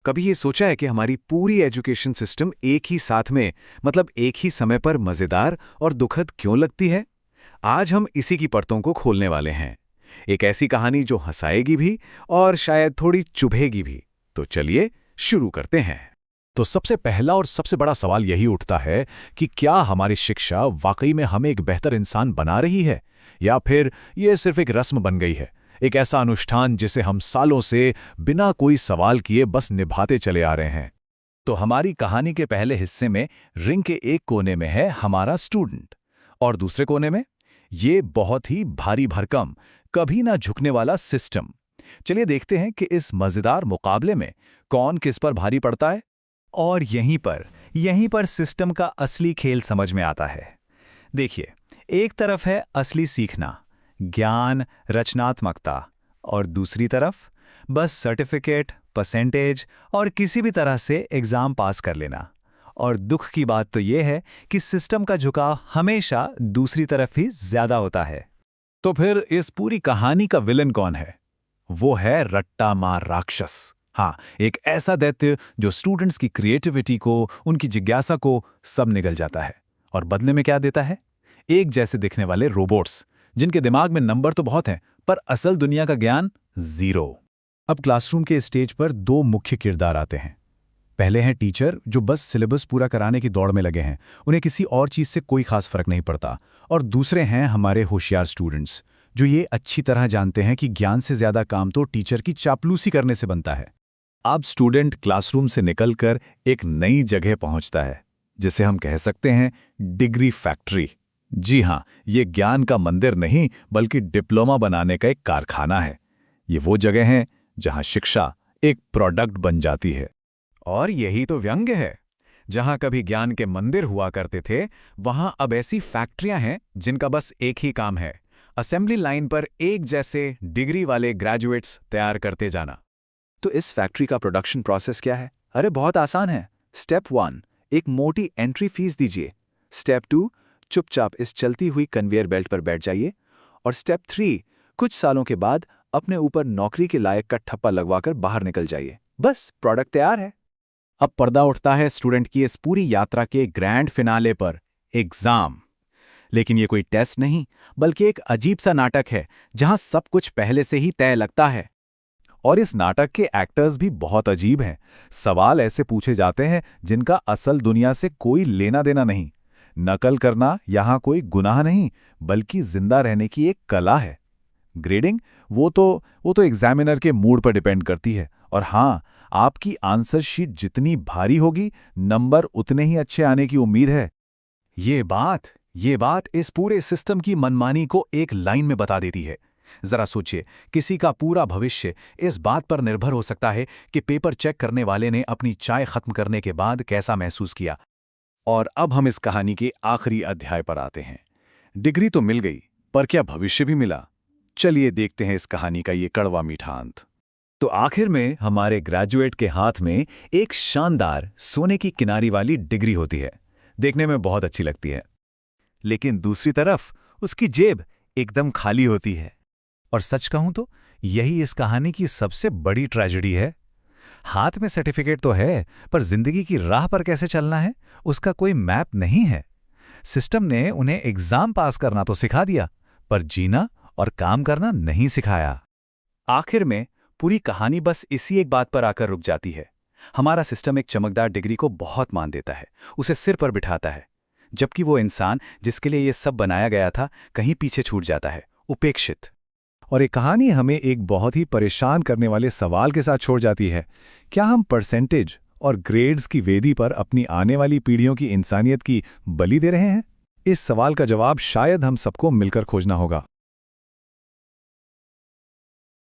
कभी ये सोचा है कि हमारी पूरी एजुकेशन सिस्टम एक ही साथ में, मतलब एक ही समय पर मजेदार और दुखद क्यों लगती है? आज हम इसी की परतों को खोलने वाले हैं। एक ऐसी कहानी जो हंसाएगी भी और शायद थोड़ी चुभेगी भी। तो चलिए शुरू करते हैं। तो सबसे पहला और सबसे बड़ा सवाल यही उठता है कि क्या हमारी शिक्षा वाकई में हमें एक बेहतर इंसान बना रही है, या फिर ये सिर्फ एक रस्म बन गई है, एक ऐसा अनुष्ठान जिसे हम सालों से बिना कोई सवाल किए बस निभाते चले आ रहे हैं। तो हमारी कहानी के पहले हिस्से में रिंग के एक कोने में है हमारा स्टूडेंट, और दूसरे कोने में ये बहुत ही भारी भरकम, कभी ना झुकने वाला सिस्टम। चलिए देखते हैं कि इस मजेदार मुकाबले में कौन किस पर भारी पड़ता है। और यहीं पर सिस्टम का असली खेल समझ में आता है। देखिए, एक तरफ है असली सीखना, ज्ञान, रचनात्मकता, और दूसरी तरफ बस सर्टिफिकेट, परसेंटेज और किसी भी तरह से एग्जाम पास कर लेना। और दुख की बात तो यह है कि सिस्टम का झुकाव हमेशा दूसरी तरफ ही ज्यादा होता है। तो फिर इस पूरी कहानी का विलन कौन है? वो है रट्टा मार राक्षस। हाँ, एक ऐसा दैत्य जो स्टूडेंट्स की क्रिएटिविटी को, उनकी जिज्ञासा को सब निगल जाता है। और बदले में क्या देता है? एक जैसे दिखने वाले रोबोट्स, जिनके दिमाग में नंबर तो बहुत हैं, पर असल दुनिया का ज्ञान जीरो। अब क्लासरूम के स्टेज पर दो मुख्य किरदार आते हैं। पहले हैं टीचर, जो बस सिलेबस पूरा कराने की दौड़ में लगे हैं, उन्हें किसी और चीज से कोई खास फर्क नहीं पड़ता। और दूसरे हैं हमारे होशियार स्टूडेंट्स, जो ये अच्छी तरह जानते हैं कि ज्ञान से ज्यादा काम तो टीचर की चापलूसी करने से बनता है। अब स्टूडेंट क्लासरूम से निकलकर एक नई जगह पहुंचता है, जिसे हम कह सकते हैं डिग्री फैक्ट्री। जी हां, ये ज्ञान का मंदिर नहीं, बल्कि डिप्लोमा बनाने का एक कारखाना है। ये वो जगह है जहां शिक्षा एक प्रोडक्ट बन जाती है। और यही तो व्यंग्य है। जहां कभी ज्ञान के मंदिर हुआ करते थे, वहां अब ऐसी फैक्ट्रियां हैं जिनका बस एक ही काम है, असेंबली लाइन पर एक जैसे डिग्री वाले ग्रेजुएट्स तैयार करते जाना। तो इस फैक्ट्री का प्रोडक्शन प्रोसेस क्या है? अरे बहुत आसान है। स्टेप 1, एक मोटी एंट्री फीस दीजिए। स्टेप 2, चुपचाप इस चलती हुई कन्वेयर बेल्ट पर बैठ जाइए। और स्टेप 3, कुछ सालों के बाद अपने ऊपर नौकरी के लायक का ठप्पा लगवाकर बाहर निकल जाइए। बस प्रोडक्ट तैयार है। अब पर्दा उठता है स्टूडेंट की इस पूरी यात्रा के ग्रैंड फिनाले पर, एग्जाम। लेकिन ये कोई टेस्ट नहीं, बल्कि एक अजीब सा नाटक है जहां सब कुछ पहले से ही तय लगता है। और इस नाटक के एक्टर्स भी बहुत अजीब हैं। सवाल ऐसे पूछे जाते हैं जिनका असल दुनिया से कोई लेना देना नहीं। नकल करना यहां कोई गुनाह नहीं, बल्कि जिंदा रहने की एक कला है। ग्रेडिंग, वो तो एग्जामिनर के मूड पर डिपेंड करती है। और हां, आपकी आंसर शीट जितनी भारी होगी, नंबर उतने ही अच्छे आने की उम्मीद है। ये बात इस पूरे सिस्टम की मनमानी को एक लाइन में बता देती है। जरा सोचिए, किसी का पूरा भविष्य इस बात पर निर्भर हो सकता है कि पेपर चेक करने वाले ने अपनी चाय खत्म करने के बाद कैसा महसूस किया। और अब हम इस कहानी के आखिरी अध्याय पर आते हैं। डिग्री तो मिल गई, पर क्या भविष्य भी मिला? चलिए देखते हैं इस कहानी का ये कड़वा मीठा अंत। तो आखिर में हमारे ग्रेजुएट के हाथ में एक शानदार सोने की किनारी वाली डिग्री होती है। देखने में बहुत अच्छी लगती है, लेकिन दूसरी तरफ उसकी जेब एकदम खाली होती है। और सच कहूं तो यही इस कहानी की सबसे बड़ी ट्रेजेडी है। हाथ में सर्टिफिकेट तो है, पर जिंदगी की राह पर कैसे चलना है, उसका कोई मैप नहीं है। सिस्टम ने उन्हें एग्जाम पास करना तो सिखा दिया, पर जीना और काम करना नहीं सिखाया। आखिर में पूरी कहानी बस इसी एक बात पर आकर रुक जाती है। हमारा सिस्टम एक चमकदार डिग्री को बहुत मान देता है, उसे सिर पर बिठाता है, जबकि वो इंसान जिसके लिए ये सब बनाया गया था, कहीं पीछे छूट जाता है, उपेक्षित। और ये कहानी हमें एक बहुत ही परेशान करने वाले सवाल के साथ छोड़ जाती है। क्या हम परसेंटेज और ग्रेड्स की वेदी पर अपनी आने वाली पीढ़ियों की इंसानियत की बलि दे रहे हैं? इस सवाल का जवाब शायद हम सबको मिलकर खोजना होगा।